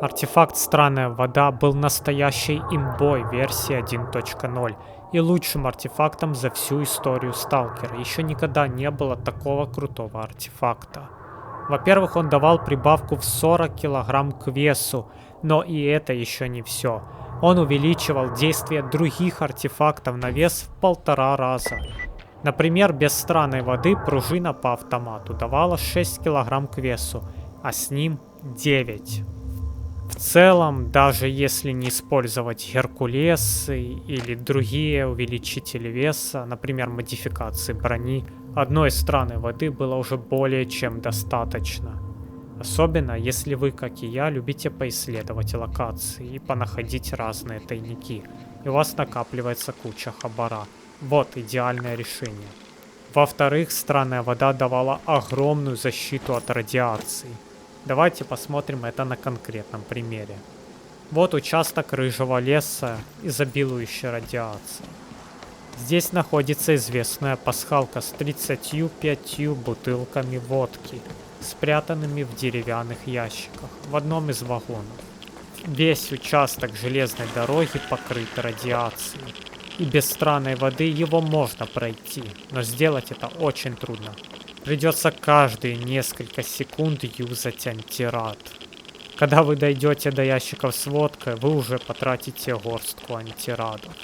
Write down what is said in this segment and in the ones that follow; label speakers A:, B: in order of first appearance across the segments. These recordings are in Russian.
A: Артефакт «Странная вода» был настоящей имбой версии 1.0 и лучшим артефактом за всю историю Сталкера. Еще никогда не было такого крутого артефакта. Во-первых, он давал прибавку в 40 килограмм к весу, но и это еще не все. Он увеличивал действие других артефактов на вес в 1,5 раза. Например, без странной воды пружина по автомату давала 6 килограмм к весу, а с ним 9. В целом, даже если не использовать Геркулесы или другие увеличители веса, например, модификации брони, одной странной воды было уже более чем достаточно. Особенно, если вы, как и я, любите поисследовать локации и понаходить разные тайники, и у вас накапливается куча хабара. Вот идеальное решение. Во-вторых, странная вода давала огромную защиту от радиации. Давайте посмотрим это на конкретном примере. Вот участок рыжего леса, изобилующий радиацией. Здесь находится известная пасхалка с 35 бутылками водки, спрятанными в деревянных ящиках в одном из вагонов. Весь участок железной дороги покрыт радиацией, и без странной воды его можно пройти, но сделать это очень трудно. Придется каждые несколько секунд юзать антирад. Когда вы дойдете до ящиков с водкой, вы уже потратите горстку антирадов.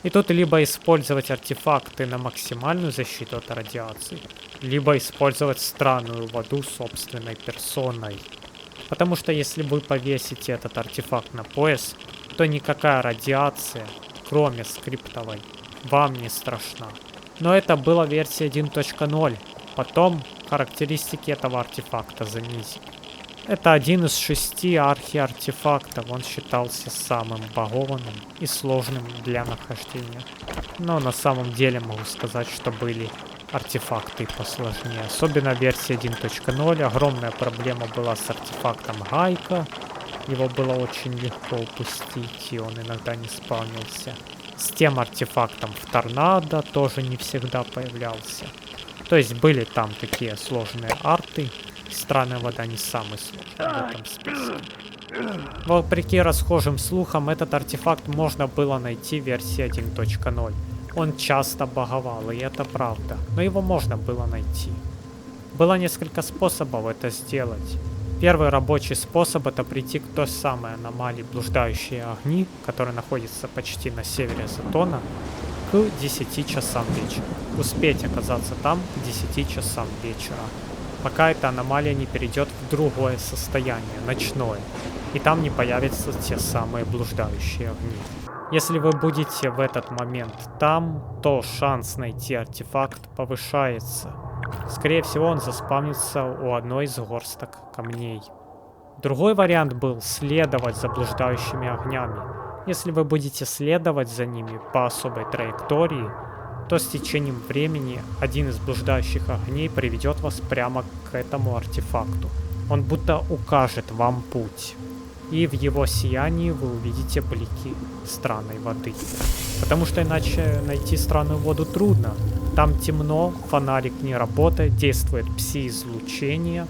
A: И тут либо использовать артефакты на максимальную защиту от радиации, либо использовать странную воду собственной персоной. Потому что если вы повесите этот артефакт на пояс, то никакая радиация, кроме скриптовой, вам не страшна. Но это была версия 1.0. Потом характеристики этого артефакта занизили. Это один из 6 архиартефактов, он считался самым багованным и сложным для нахождения. Но на самом деле могу сказать, что были артефакты посложнее. Особенно в версии 1.0 огромная проблема была с артефактом Гайка. Его было очень легко упустить, и он иногда не спавнился. С тем артефактом в Торнадо тоже не всегда появлялся. То есть были там такие сложные арты. Странная вода не самый сложный в этом списке. Вопреки расхожим слухам, этот артефакт можно было найти в версии 1.0. Он часто баговал, и это правда, но его можно было найти. Было несколько способов это сделать. Первый рабочий способ — это прийти к той самой аномалии блуждающие огни, которая находится почти на севере Затона, к 10 часам вечера. Успеть оказаться там к 10 часам вечера, пока эта аномалия не перейдет в другое состояние, ночное, и там не появятся те самые блуждающие огни. Если вы будете в этот момент там, то шанс найти артефакт повышается. Скорее всего, он заспавнится у одной из горсток камней. Другой вариант был следовать за блуждающими огнями. Если вы будете следовать за ними по особой траектории, то с течением времени один из блуждающих огней приведет вас прямо к этому артефакту. Он будто укажет вам путь. И в его сиянии вы увидите блики странной воды. Потому что иначе найти странную воду трудно. Там темно, фонарик не работает, действует пси-излучение,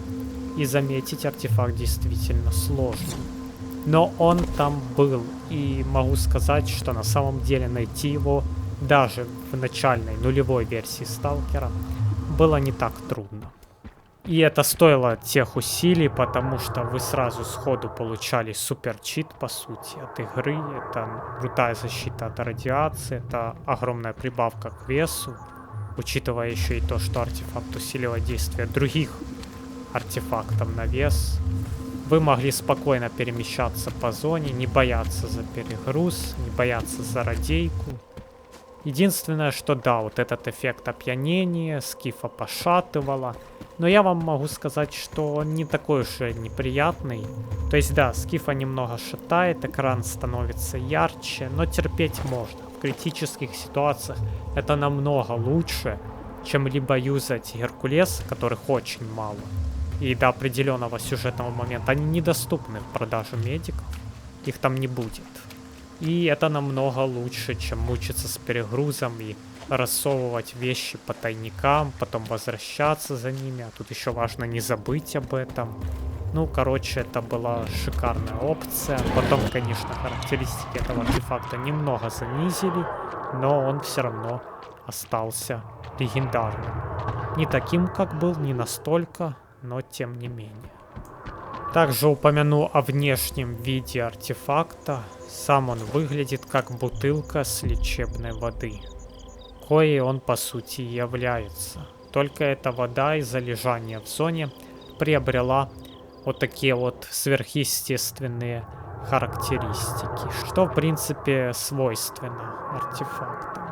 A: и заметить артефакт действительно сложно. Но он там был, и могу сказать, что на самом деле найти его даже в начальной нулевой версии Сталкера было не так трудно. И это стоило тех усилий, потому что вы сразу сходу получали суперчит, по сути, от игры. Это крутая защита от радиации, это огромная прибавка к весу, учитывая еще и то, что артефакт усиливает действие других артефактов на вес. Вы могли спокойно перемещаться по зоне, не бояться за перегруз, не бояться за радейку. Единственное, что да, вот этот эффект опьянения, скифа пошатывало. Но я вам могу сказать, что он не такой уж и неприятный. То есть да, скифа немного шатает, экран становится ярче, но терпеть можно. В критических ситуациях это намного лучше, чем либо юзать Геркулес, которых очень мало. И до определенного сюжетного момента они недоступны в продаже медиков. Их там не будет. И это намного лучше, чем мучиться с перегрузом и рассовывать вещи по тайникам, потом возвращаться за ними. А тут еще важно не забыть об этом. Ну, короче, это была шикарная опция. Потом, конечно, характеристики этого артефакта немного занизили, но он все равно остался легендарным. Не таким, как был, не настолько, но тем не менее. Также упомяну о внешнем виде артефакта. Сам он выглядит как бутылка с лечебной воды, коей он по сути и является. Только эта вода из-за лежания в зоне приобрела вот такие вот сверхъестественные характеристики, что в принципе свойственно артефакту.